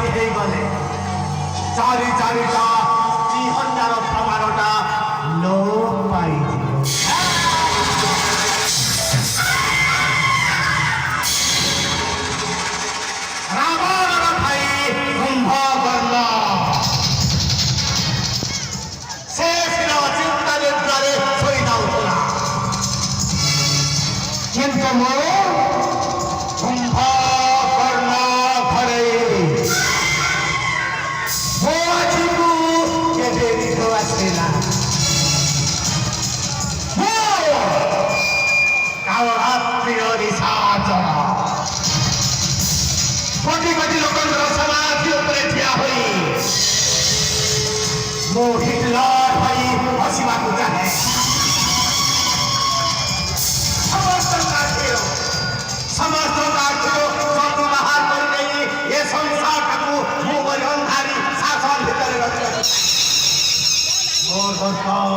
ରାତି ହେଇଗଲେ ଚାରି ଚାରିଟା ଚିହ୍ନାର ପ୍ରମାଣଟା ଲୋପ ପାଇଯିବ। ରାବଣର ଭାଇ କୁମ୍ଭକର୍ଣ୍ଣ ସେ ସିନା ଚିନ୍ତା ନିଦ୍ରାରେ ଶୋଇଯାଉଥିଲା, କିନ୍ତୁ ମୁଁ କୁମ୍ଭକର୍ଣ୍ଣ ଘରେ ମୋ ଆଖିକୁ କେବେ ନିଦ ଆସିଲା। କାଳରାତ୍ରିର ନିଶାଚର କୋଟି କୋଟି ଲୋକଙ୍କର ସମାଧି ଉପରେ ଠିଆ ହୋଇ ମୁଁ ହିଟଲର ହୋଇ ବସିବାକୁ ଚାହେଁ। ସମସ୍ତଙ୍କ ଆଖିରୁ ସବୁ ବାହାର କରିଦେଇ ଏ ସଂସାରଟାକୁ ମୁଁ ମୋର ଅନ୍ଧାରୀ ଶାସନ ଭିତରେ ରଖିବାକୁ ମୋର ଦରକାର